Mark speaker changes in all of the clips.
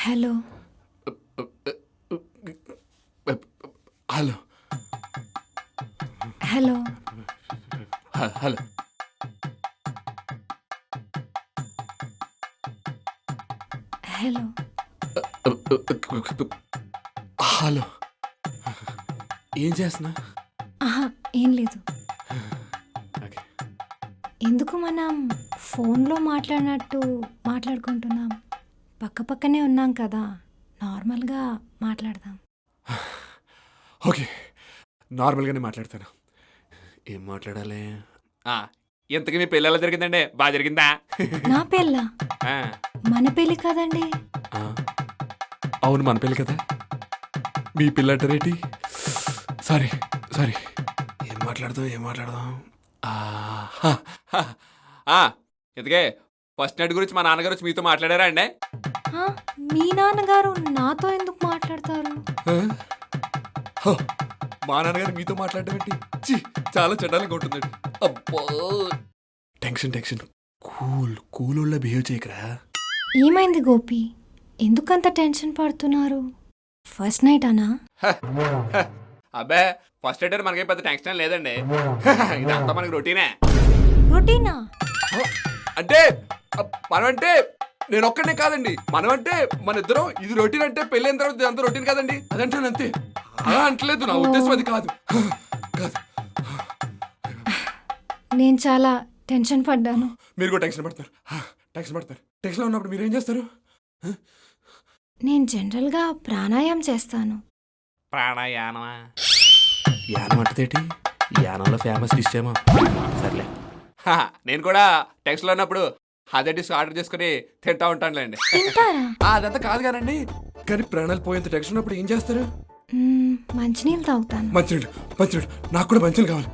Speaker 1: Hello
Speaker 2: hello
Speaker 1: hello
Speaker 2: hello
Speaker 1: hello
Speaker 2: hello ఏం చేస్తున్నా?
Speaker 1: ఆహా ఏం లేదు.
Speaker 2: ఓకే.
Speaker 1: ఎందుకు మనం ఫోన్లో మాట్లాడినట్టు మాట్లాడుకుంటున్నాం? పక్క పక్కనే ఉన్నాం కదా, నార్మల్గా మాట్లాడదాం.
Speaker 2: ఓకే, నార్మల్గానే మాట్లాడతాను. ఏం మాట్లాడాలి? ఇంతకీ మీ పెళ్ళి ఎలా జరిగిందండి? బాగా జరిగిందా?
Speaker 1: నా పెళ్ళ?
Speaker 2: ఆ,
Speaker 1: మన పెళ్ళి కదండి.
Speaker 2: ఆ, అవును మన పెళ్ళి కదా. మీ పిల్ల అంటారేంటి? Sorry sorry. ఏం మాట్లాడదాం? ఇంతకే ఫస్ట్ నైట్ గురించి మా నాన్నగారు వచ్చి మీతో మాట్లాడారా అండి?
Speaker 1: ఆ, మీ నాన్నగారు నాతో ఎందుకు మాట్లాడతారు?
Speaker 2: హో, మా నాన్నగారు మీతో మాట్లాడడం ఏంటి? ఛీ, చాలా చండాలంగా ఉంటుందండి. అబ్బో, టెన్షన్. కూల్ వాళ్ళ బిహేవ్ చేయకరా.
Speaker 1: ఏమైంది గోపి, ఎందుకంత టెన్షన్ పడుతున్నారు? ఫస్ట్ నైట్ అనా?
Speaker 2: అబ్బే, ఫస్ట్ నైట్ మనకేం పెద్ద టెన్షన్ లేదండి. ఇదంతా మనకి రొటీనే.
Speaker 1: రొటీనా?
Speaker 2: అంటే మనమంటే నేను ఒక్కడే కాదండి. మనమంటే మన ఇద్దరం ఇది రొటీన్ అంటే పెళ్ళైన తర్వాత ఇదంతా రొటీన్ కాదండి. అదంటాను అంతే. అలా అంటలేదు, నా ఉద్దేశం అది కాదు.
Speaker 1: నేను చాలా టెన్షన్ పడ్డాను.
Speaker 2: మీరు కూడా టెన్షన్ పడతారు. టెన్షన్లో ఉన్నప్పుడు మీరు ఏం చేస్తారు?
Speaker 1: నేను జనరల్గా ప్రాణాయామం చేస్తాను.
Speaker 2: ప్రాణాయామమా? యానం అంటదేటి? యానంలో ఫేమస్ డిష్ ఏమో. సర్లే, నేను కూడా టెన్షన్లో ఉన్నప్పుడు అదే డిష్ ఆర్డర్ చేసుకుని తింటా ఉంటానులేండి.
Speaker 1: తింటారా?
Speaker 2: అదంతా కాదు కానండి, కానీ ప్రాణాలు పోయేంత టెన్షన్ ఉన్నప్పుడు ఏం చేస్తారు?
Speaker 1: మంచినీళ్ళు తాగుతాను.
Speaker 2: మంచినీళ్ళు నాకు కూడా మంచినీళ్ళు కావాలి.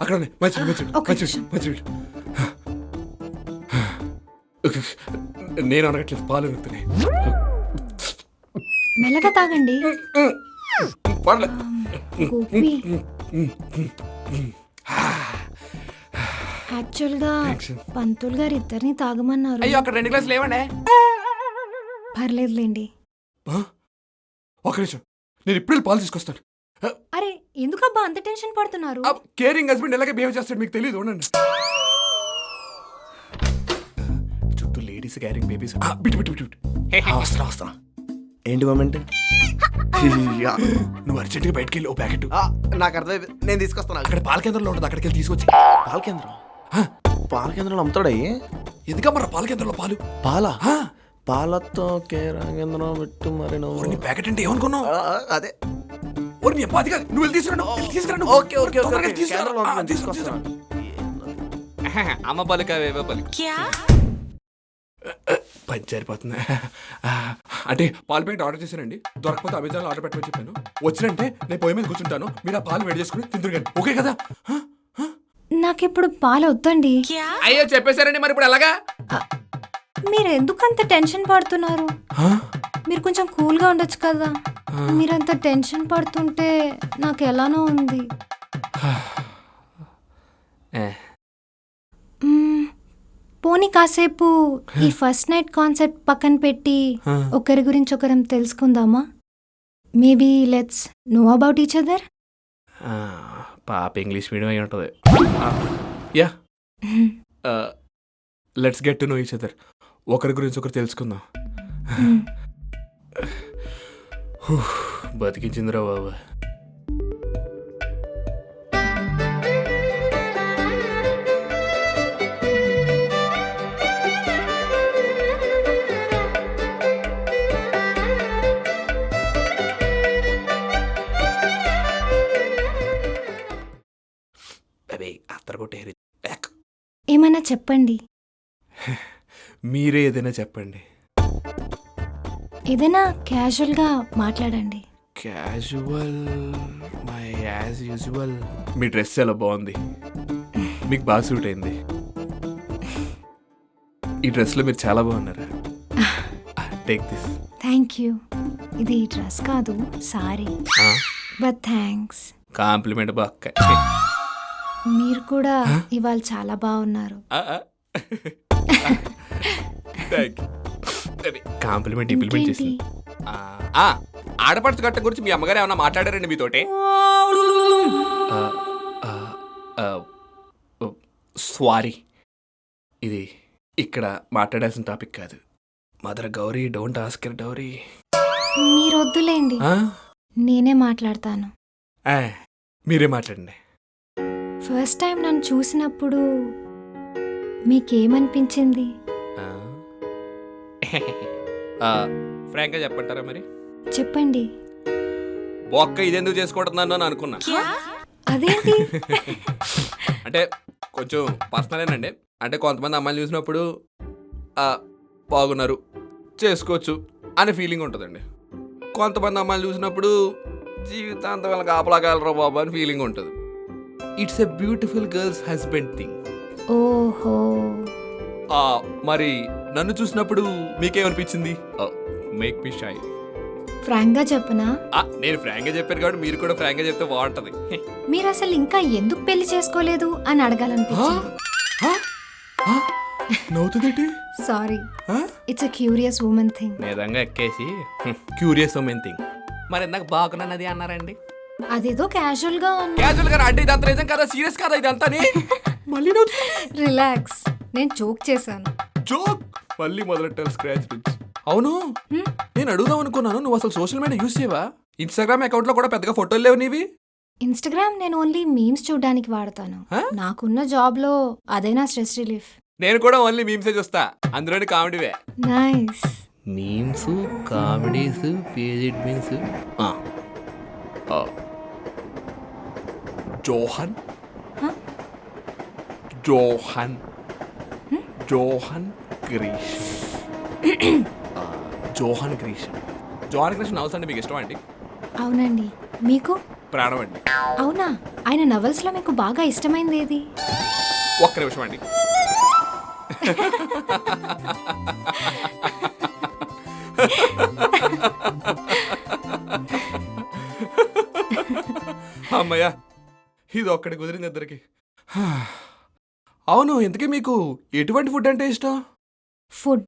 Speaker 2: అక్కడ ఉన్నాయి మంచినీళ్ళు. నేను అనగట్లేదు, పాలు నొప్పుతున్నాయి.
Speaker 1: మెల్లగా తాగండి. గోపి, యాక్చువల్గా పంతులు గారు ఇద్దరిని తాగమన్నారు.
Speaker 2: అయ్యో, అక్కడ 2 గ్లాసులు లేవండి.
Speaker 1: పర్లేదులేండి.
Speaker 2: ఒక నిమిషం, నేను ఇప్పుడు పాలు తీసుకొస్తాను.
Speaker 1: అరే, ఎందుకబ్బా అంత టెన్షన్ పడుతున్నారు?
Speaker 2: కేరింగ్ హస్బెండ్ ఎలాగే బిహేవ్ చేస్తాడు మీకు తెలియదు. ఉండండి, చుట్టూ లేడీస్ క్యారింగ్ బేబీస్. బిట్టు
Speaker 3: వస్తున్నా. ఏంటి మూమెంట్?
Speaker 2: నువ్వు అర్జెంట్గా బయటకు వెళ్ళి ఓ ప్యాకెట్.
Speaker 3: నాకు అర్థమైంది, నేను తీసుకొస్తాను.
Speaker 2: అక్కడ పాల కేంద్రంలో ఉంటుంది, అక్కడికి వెళ్ళి తీసుకొచ్చి.
Speaker 3: పాల కేంద్రంలో అమ్ముతాడయ్యి.
Speaker 2: ఎందుకమ్మరా పాల కేంద్రంలో పాలు?
Speaker 3: పాల పాలతో కేంద్రం పెట్టు. మరి నువ్వు
Speaker 2: ప్యాకెట్ అంటే ఏమనుకున్నావు?
Speaker 3: అదే
Speaker 2: అది కాదు, నువ్వు వెళ్ళి తీసుకురండి.
Speaker 3: ఓకే తీసుకొస్తాను.
Speaker 2: అమ్మ పలుక వేవే పలుక పంచారిపోతుంది. అంటే పాలు ప్యాకెట్ ఆర్డర్ చేశానండి, దొరకపోతే అమెజాన్లో ఆర్డర్ పెట్టమని చెప్పాను. వచ్చినంటే నేను పొయ్యి మీద కూర్చుంటాను, మీరు ఆ పాలు వేడి చేసుకుని తిందురుగాని. ఓకే కదా?
Speaker 1: నాకిప్పుడు పాలు వద్దండి.
Speaker 2: అయ్యో చెప్పేశారండి, మరి ఇప్పుడు ఎలాగా?
Speaker 1: మీరు ఎందుకంత టెన్షన్ పడుతున్నారు? మీరు కొంచెం కూల్గా ఉండొచ్చు కదా. మీరంత టెన్షన్ పడుతుంటే నాకు ఎలానో ఉంది. పోనీ కాసేపు ఈ ఫస్ట్ నైట్ కాన్సెప్ట్ పక్కన పెట్టి ఒకరి గురించి ఒకరం తెలుసుకుందామా? Maybe let's know about each other.
Speaker 2: పాప ఇంగ్లీష్ మీడియం అయి ఉంటుంది. Yeah, let's get to know each other. ఒకరి గురించి ఒకరు తెలుసుకుందాం. బతికించిందిరా బాబు.
Speaker 1: ఏమైనా చెప్పండి.
Speaker 2: మీరే ఏదైనా చెప్పండి.
Speaker 1: ఏదైనా క్యాజువల్గా మాట్లాడండి.
Speaker 2: Casual, my as usual. Me dress చాలా బాగుంది, మీకు బాగా సూట్ అయింది. ఈ డ్రెస్లో మీరు చాలా బాగున్నారు. Take this.
Speaker 1: Thank you. ఇది డ్రెస్ కాదు, సారీ. But thanks.
Speaker 2: కాంప్లిమెంట్ బాక్క.
Speaker 1: మీరు కూడా ఇవాళ చాలా బాగున్నారు.
Speaker 2: కాంప్లిమెంట్ ఇంప్లిమెంట్ చేసి ఆడపడుచు గట్ట గురించి మీ అమ్మగారు ఏమన్నా మాట్లాడారండి మీతోటి? సారీ, ఇది ఇక్కడ మాట్లాడాల్సిన టాపిక్ కాదు. Mother Gauri, don't ask dowry.
Speaker 1: మీరు వద్దులేండి, నేనే మాట్లాడతాను.
Speaker 2: మీరే మాట్లాడండి.
Speaker 1: ఫస్ట్ టైం నన్ను చూసినప్పుడు మీకేమనిపించింది?
Speaker 2: ఫ్రాంక్గా చెప్పంటారా మరి?
Speaker 1: చెప్పండి.
Speaker 2: బొక్క ఇదెందుకు చేసుకోవడం అని అనుకున్నా.
Speaker 1: అదేంటి?
Speaker 2: అంటే కొంచెం పర్సనలేనండి. అంటే కొంతమంది అమ్మాయిలు చూసినప్పుడు బాగున్నారు, చేసుకోవచ్చు అనే ఫీలింగ్ ఉంటుందండి. కొంతమంది అమ్మాయిలు చూసినప్పుడు జీవితాంతం వాళ్ళకి ఆపలాగలరా బాబు అని ఫీలింగ్ ఉంటుంది. It's a beautiful girls husband thing.
Speaker 1: ఓహో,
Speaker 2: మరి నన్ను చూసినప్పుడు మీకేమనిపించింది? Make me shy.
Speaker 1: ఫ్రాంక్గా చెప్పనా?
Speaker 2: నేను ఫ్రాంక్గా చెప్పాను కాబట్టి మీరు కూడా ఫ్రాంక్గా చెప్తే బాగుంటది.
Speaker 1: మీరు అసలు ఇంకా ఎందుకు పెళ్లి చేసుకోలేదు అని అడగాలనిపించింది.
Speaker 2: నవ్వుతుందేంటి?
Speaker 1: Sorry, it's a curious women thing.
Speaker 2: నిజంగా ఎక్కేసి క్యూరియస్ ఉమెన్ థింగ్. మరి ఇందాక బాగున్నది అన్నారండి.
Speaker 1: అదేదో క్యాజువల్ గా
Speaker 2: క్యాజువల్ గా అంటే ఇదంతా నిజం కదా, సీరియస్ కదా ఇదంతా? మళ్ళీ
Speaker 1: రిలాక్స్, నేను జోక్ చేశాను.
Speaker 2: జోక్ మళ్ళీ మొదలెట్టాలి స్క్రాచ్ నుంచి. అవును, నేను అడుగుదాం అనుకున్నాను, నువ్వు అసలు సోషల్ మీడియా యూస్ చేయవా? ఇన్స్టాగ్రామ్ అకౌంట్ లో కూడా పెద్దగా ఫోటోలు లేవు నీవి.
Speaker 1: ఇన్స్టాగ్రామ్ నేను ఓన్లీ మీమ్స్ చూడడానికి వాడతాను. నాకున్న జాబ్ లో అదే నా స్ట్రెస్ రిలీఫ్.
Speaker 2: నేను కూడా ఓన్లీ మీమ్సే చూస్తా, అందులోని కామెడీవే.
Speaker 1: Nice.
Speaker 2: Memes, comedies, paged memes. John John John Grisham. John Grisham. John Grisham novels అంటే మీకు ఇష్టం అండి?
Speaker 1: అవునండి. మీకు?
Speaker 2: ప్రాణం అండి.
Speaker 1: అవునా? ఆయన నవల్స్ లో మీకు బాగా ఇష్టమైంది ఏది?
Speaker 2: ఒక్క నిమిషం అండి. అమ్మయ్యా, ఇది ఒక్కడి కుదిరింది ఇద్దరికి. అవును, ఇంతకీ మీకు ఎటువంటి ఫుడ్ అంటే ఇష్టం?
Speaker 1: ఫుడ్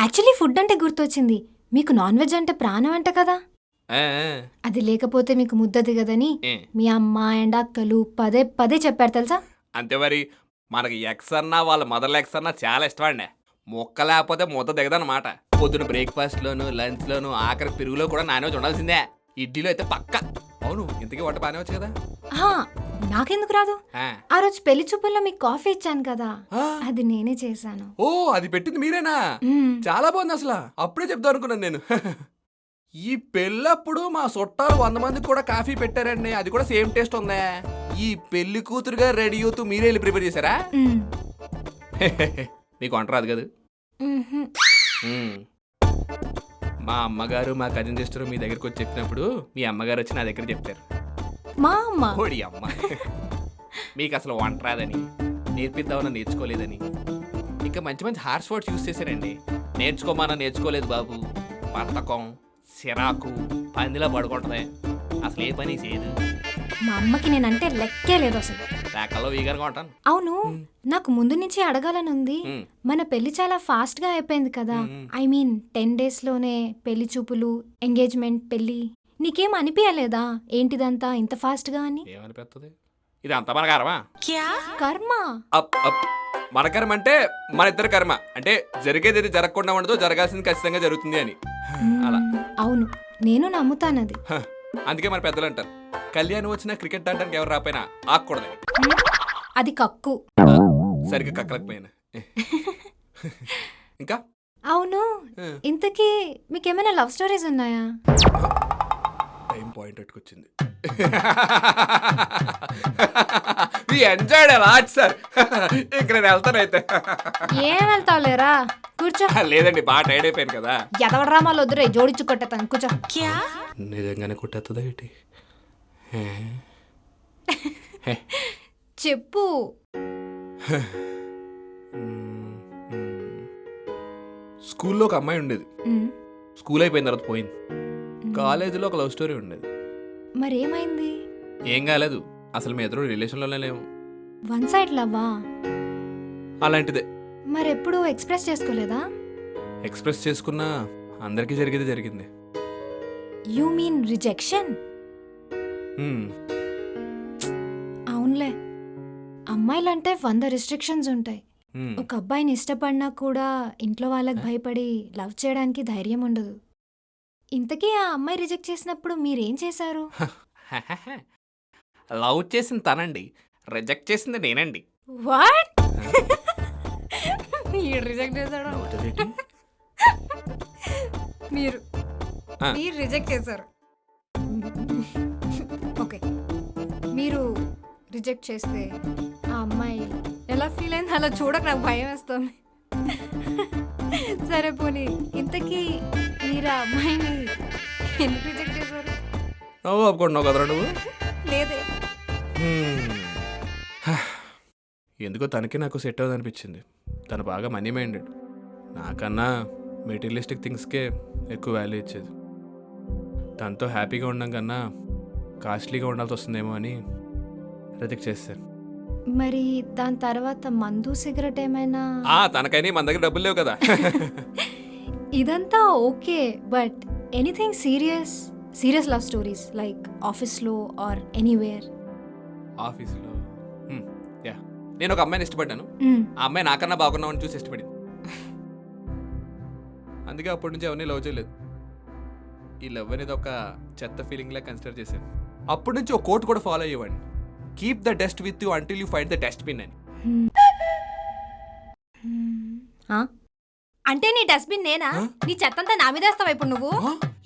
Speaker 1: యాక్చువల్లీ ఫుడ్ అంటే గుర్తొచ్చింది, మీకు నాన్ వెజ్ అంటే ప్రాణం అంట కదా. అది లేకపోతే మీకు ముద్ద దిగదని మీ అమ్మ అండ్ అక్కలు పదే పదే చెప్పారు తెలుసా.
Speaker 2: అంతే మరి, మనకి ఎగ్స్ అన్నా వాళ్ళ మదర్ ఎగ్స్ అన్నా చాలా ఇష్టం అండి. మొక్క లేకపోతే ముద్ద దిగదన్నమాట. పొద్దున బ్రేక్ఫాస్ట్ లోను, లంచ్ లోను, ఆఖరి పెరుగులో కూడా నాన్ వెజ్ ఉండాల్సిందే. ఇడ్లీలో అయితే పక్క. అవును, ఇంతకీ వంట బాగానే వచ్చు కదా?
Speaker 1: నాకెందుకు రాదు? ఆ రోజు పెళ్లి చూపుల్లో మీకు కాఫీ ఇచ్చాను కదా, అది నేనే చేశాను.
Speaker 2: ఓ, అది పెట్టింది మీరేనా? చాలా బాగుంది అసలు. అప్పుడే చెప్దాం అనుకున్నాను నేను. ఈ పెళ్ళప్పుడు మా చుట్టాలు 100 మందికి కూడా కాఫీ పెట్టారండి, అది కూడా సేమ్ టేస్ట్ ఉందా? ఈ పెళ్లి కూతురుగా రెడీ అవుతూ మీరే వెళ్ళి ప్రిపేర్ చేశారా? మీకు వంట రాదు కదా? మా అమ్మగారు, మా కజిన్ సిస్టర్ మీ దగ్గరికి వచ్చి చెప్పినప్పుడు మీ అమ్మగారు వచ్చి నా దగ్గర చెప్తారు,
Speaker 1: మా అమ్మ
Speaker 2: ఓడి అమ్మ మీకు అసలు వంట రాదని, నేర్పిద్దామని నేర్చుకోలేదని, ఇంకా మంచి మంచి హార్ష్ వర్డ్స్ యూజ్ చేశారండి. నేర్చుకోమన్నా నేర్చుకోలేదు బాబు, బతకం, సిరాకు, పందిలా పడుకుంటుంది, అసలు ఏ పని చేయదు.
Speaker 1: మా అమ్మకి నేనంటే లెక్కే లేదు అసలు.
Speaker 2: శాఖల్లో వీగర్గా ఉంటాను.
Speaker 1: అవును, నాకు ముందు నుంచి అడగాలని ఉంది. మన పెళ్లి చాలా ఫాస్ట్ గా అయిపోయింది కదా. ఐ మీన్ 10 days లోనే పెళ్లి చూపులు, ఎంగేజ్మెంట్, పెళ్లి. నీకేం అనిపించలేదా ఏంటిదంతా ఇంత ఫాస్ట్ గా అని?
Speaker 2: ఏమనిపిస్తుంది? ఇది అంత మన కర్మ.
Speaker 1: కర్మ?
Speaker 2: మన కర్మ అంటే మన ఇద్దరు కర్మ. అంటే జరిగేది జరగకుండా ఉండదు, జరగాల్సింది ఖచ్చితంగా జరుగుతుంది అని. అలా.
Speaker 1: అవును, నేను నమ్ముతానది.
Speaker 2: అందుకే మన పెద్దలు అంటారు, కళ్యాణం వచ్చినా క్రికెట్ ఆడడానికి ఎవరు రాపోయినా ఆకూడదని.
Speaker 1: అది కక్కు.
Speaker 2: సరిగ్గా కక్కలేకపోయినా. ఇంకా
Speaker 1: అవును, ఇంతకీ మీకేమైనా లవ్ స్టోరీస్ ఉన్నాయా?
Speaker 2: టైం పాయింట్ అట్టుకొచ్చింది. Enjoyed lot sir. ఇక్కడ నేను వెళ్తానైతే.
Speaker 1: ఏం వెళ్తావు లేరా, కూర్చో.
Speaker 2: లేదండి, బాగా టైర్డ్ అయిపోయాను కదా.
Speaker 1: ఎదవడ్రామాలు వద్దురే, జోడించు కొట్టేస్తాను, కూర్చో.
Speaker 2: నిజంగానే కొట్టేస్తుందా ఏంటి?
Speaker 1: చెప్పు.
Speaker 2: స్కూల్లో ఒక అమ్మాయి ఉండేది. స్కూల్ అయిపోయిన తర్వాత పోయింది. కాలేజీలో ఒక లవ్ స్టోరీ ఉండేది.
Speaker 1: మరేమైంది?
Speaker 2: ఏం కాలేదు, అసలు మీ ఇద్దరు రిలేషన్లోనే లేము.
Speaker 1: వన్ సైడ్ లవ్వా?
Speaker 2: అలాంటిదే.
Speaker 1: మరెప్పుడు ఎక్స్ప్రెస్ చేసుకోలేదా?
Speaker 2: ఎక్స్ప్రెస్ చేసుకున్నా అందరికీ జరిగేది జరిగింది.
Speaker 1: You mean rejection? అవునులే, అమ్మాయిలంటే 100 రిస్ట్రిక్షన్స్ ఉంటాయి. ఒక అబ్బాయిని ఇష్టపడినా కూడా ఇంట్లో వాళ్ళకి భయపడి లవ్ చేయడానికి ధైర్యం ఉండదు. ఇంతకీ ఆ అమ్మాయి రిజెక్ట్ చేసినప్పుడు మీరేం చేశారు?
Speaker 2: లవ్ చేసింది తనండి, రిజెక్ట్ చేసింది నేనండి.
Speaker 1: వాట్? మీరు రిజెక్ట్ చేశాడు,
Speaker 2: నవ్వుతావేంటి?
Speaker 1: మీరు
Speaker 2: ఆ.
Speaker 1: మీరు రిజెక్ట్ చేశారు. ఓకే, మీరు రిజెక్ట్ చేస్తే ఆ అమ్మాయి ఎలా ఫీల్ అయింది అలా చూడక నాకు భయం వేస్తుంది. సరే పోనీ, ఇంతకీ మీరు ఆ అమ్మాయిని ఎందుకు రిజెక్ట్ చేశారు?
Speaker 2: నవ్వు ఒప్పుకుంటున్నావు కదరా నువ్వు.
Speaker 1: లేదే.
Speaker 2: ఎందుకో తనకి నాకు సెట్ అవ్వదు అనిపించింది. తను బాగా మనీ మైండెడ్, నాకన్నా మెటీరియలిస్టిక్ థింగ్స్కే ఎక్కువ వాల్యూ ఇచ్చేది. తనతో హ్యాపీగా ఉండడం కన్నా కాస్ట్లీగా ఉండాల్సి వస్తుందేమో అని రిజెక్ట్ చేశాను.
Speaker 1: మరి దాని తర్వాత మందు సిగరెట్ ఏమైనా?
Speaker 2: తనకైనా మన దగ్గర డబ్బులు లేవు కదా.
Speaker 1: ఇదంతా okay, but anything serious love stories like ఆఫీస్లో ఆర్ ఎనీవేర్?
Speaker 2: ఆఫీస్లో యా, నేను ఒక అమ్మాయిని ఇష్టపడ్డాను. ఆ అమ్మాయి నాకన్నా బాగున్నామని చూసి ఇష్టపడింది. అందుకే అప్పటి నుంచి ఎవరిని లవ్ చేయలేదు. ఈ లవ్ అనేది ఒక చెత్త ఫీలింగ్ లా కన్సిడర్ చేశాను. అప్పటి నుంచి ఒక కోట్ కూడా ఫాలో అయ్యేవాడిని, keep the dust with you until you find the dustbin అని.
Speaker 1: అంటే నీ డస్ట్బిన్ నేనా? నీ చెత్తంతా నా మీద వేస్తావా ఇప్పుడు నువ్వు?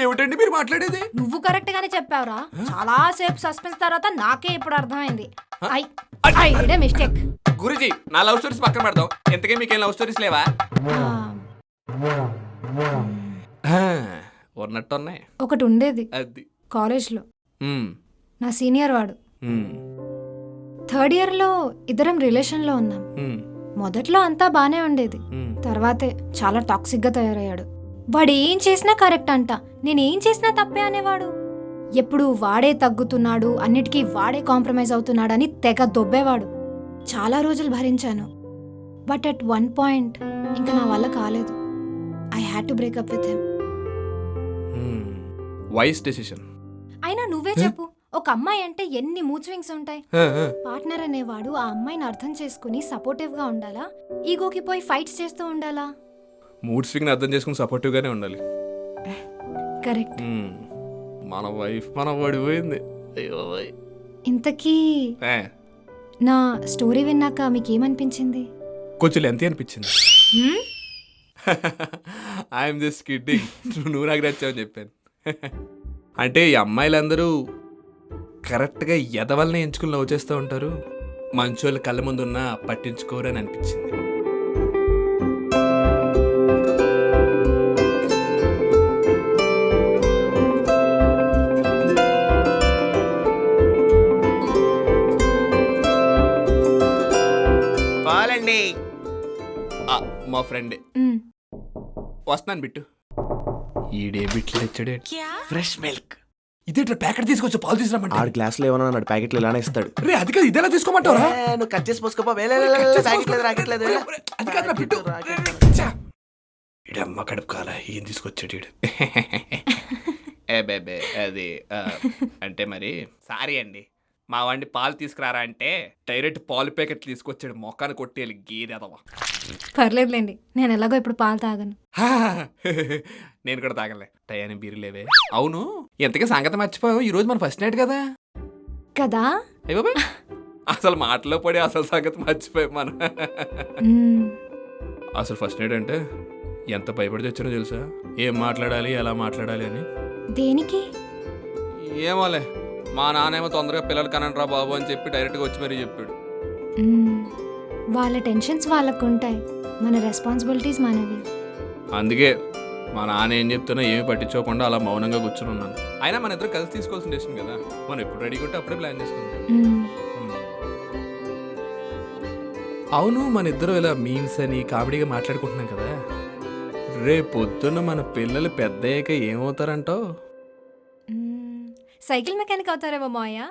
Speaker 2: ఏమిటండి మీరు మాట్లాడేది?
Speaker 1: నువ్వు కరెక్ట్ గానే చెప్పావురా. చాలా సేపు సస్పెన్స్ తర్వాత నాకే ఇప్పుడు అర్థమైంది. మిస్టేక్.
Speaker 2: గురుజీ, నా లవ్ స్టోరీస్ పక్కన పెడదాం. ఎంతకే మీకేం లవ్ స్టోరీస్ లేవా? ఉన్నట్టున్నాయి.
Speaker 1: ఒకటి ఉండేది
Speaker 2: అది
Speaker 1: కాలేజ్లో, నా సీనియర్ వాడు. 3rd ఇయర్లో ఇద్దరం రిలేషన్లో ఉన్నాం. మొదట్లో అంతా బానే ఉండేది, తర్వాతే చాలా టాక్సిక్గా తయారయ్యాడు. వాడు ఏం చేసినా కరెక్ట్ అంట, నేనేం చేసినా తప్పే అనేవాడు. ఎప్పుడు వాడే తగ్గుతున్నాడు, అన్నిటికీ వాడే కాంప్రమైజ్ అవుతున్నాడని తెగ దొబ్బేవాడు. చాలా రోజులు భరించాను, బట్ అట్ వన్ పాయింట్ ఇంకా నా వల్ల కాలేదు. I had to breakup with him.
Speaker 2: Wise decision.
Speaker 1: అయినా నువ్వే చెప్పు, ఒక అమ్మాయి అంటే ఎన్ని మూడ్ స్వింగ్స్ ఉంటాయి. పార్ట్నర్ అనేవాడు ఆ అమ్మాయిని అర్థం చేసుకుని సపోర్టివ్ గా ఉండాలా, ఈగోకి పోయి ఫైట్స్ చేస్తూ ఉండాలా?
Speaker 2: మూడ్ స్వింగ్ అర్థం చేసుకుని సపోర్టివ్ గానే ఉండాలి.
Speaker 1: కరెక్ట్.
Speaker 2: మన వైఫ్ మన పడిపోయింది.
Speaker 1: ఇంతకీ నా స్టోరీ విన్నాక మీకేమనిపించింది?
Speaker 2: కొంచెం లెంత్ అనిపించింది. ఐఎమ్ జస్ట్ కిడ్డింగ్, నువ్వు నాకు నచ్చావని చెప్పాను. అంటే ఈ అమ్మాయిలందరూ కరెక్ట్గా ఎదవల్ని ఎంచుకుని లవ్ చేస్తూ ఉంటారు, మంచోళ్ళు కళ్ళ ముందున్నా పట్టించుకోరు అని అనిపించింది. పాలండి. మా ఫ్రెండ్ వస్తున్నాను బిట్టు. ఈడే బిట్లు తెచ్చాడే ఫ్రెష్ మిల్క్. ఇదేట్రా ప్యాకెట్ తీసుకొచ్చి పాలు తీసుకురామంటే?
Speaker 3: ఆడు గ్లాసులో ఏమన్నా అన్నాడు, ప్యాకెట్లు ఇలానే ఇస్తాడు.
Speaker 2: రే అది కాదు, ఇదేలా తీసుకోమంటావరా?
Speaker 3: నువ్వు కట్ చేసి పోసుకోపో.
Speaker 2: అది కాదురా బిట్టు. ఈడమ్మ కడుపు కాల ఏం తీసుకొచ్చాడు ఈడు. ఏ బేబే అది అంటే మరి సారీ అండి, మా వాడిని పాలు తీసుకురారా అంటే డైరెక్ట్ పాలు ప్యాకెట్లు తీసుకొచ్చాడు, మొక్కాన్ని కొట్టేయాలి గేదె అదవా.
Speaker 1: పర్లేదులేండి, నేను ఎలాగో ఇప్పుడు పాలు తాగను.
Speaker 2: నేను కూడా తాగలే, టయానికి బీరు లేవే. అవును, ఎంతకీ సంగతి మర్చిపోయావు, ఈ రోజు మన ఫస్ట్ నైట్ కదా.
Speaker 1: కదా
Speaker 2: అయ్య బాబా, అసలు మాటలో పడి అసలు సంగతి మర్చిపోయాం మనం. అసలు ఫస్ట్ నైట్ అంటే ఎంత భయపడి తెచ్చానో తెలుసా, ఏం మాట్లాడాలి ఎలా మాట్లాడాలి అని.
Speaker 1: దేనికి?
Speaker 2: ఏమోలే, మా నాన్నేమో తొందరగా పిల్లలు కనండి రా బాబు అని చెప్పి డైరెక్ట్గా వచ్చి మరీ చెప్పాడు.
Speaker 1: వాళ్ళ టెన్షన్స్ వాళ్ళకు ఉంటాయి, మన రెస్పాన్సిబిలిటీస్ మనవి.
Speaker 2: అందుకే మా నాన్న ఏం చెప్తున్నా ఏమి పట్టించుకోకుండా అలా మౌనంగా కూర్చుని ఉన్నాను. అయినా మన ఇద్దరు కలిసి తీసుకోవాల్సిన డెసిషన్ కదా, మనం ఎప్పుడు రెడీగా ఉంటే అప్పుడే ప్లాన్ చేసుకుంటాం. అవును, మన ఇద్దరు ఇలా మీమ్స్ అని కామెడీగా మాట్లాడుకుంటున్నాం కదా, రేపు పొద్దున్న మన పిల్లలు పెద్ద అయ్యాక ఏమవుతారంటావు?
Speaker 1: సైకిల్ మెకానిక్ అవుతారేమో మాయా.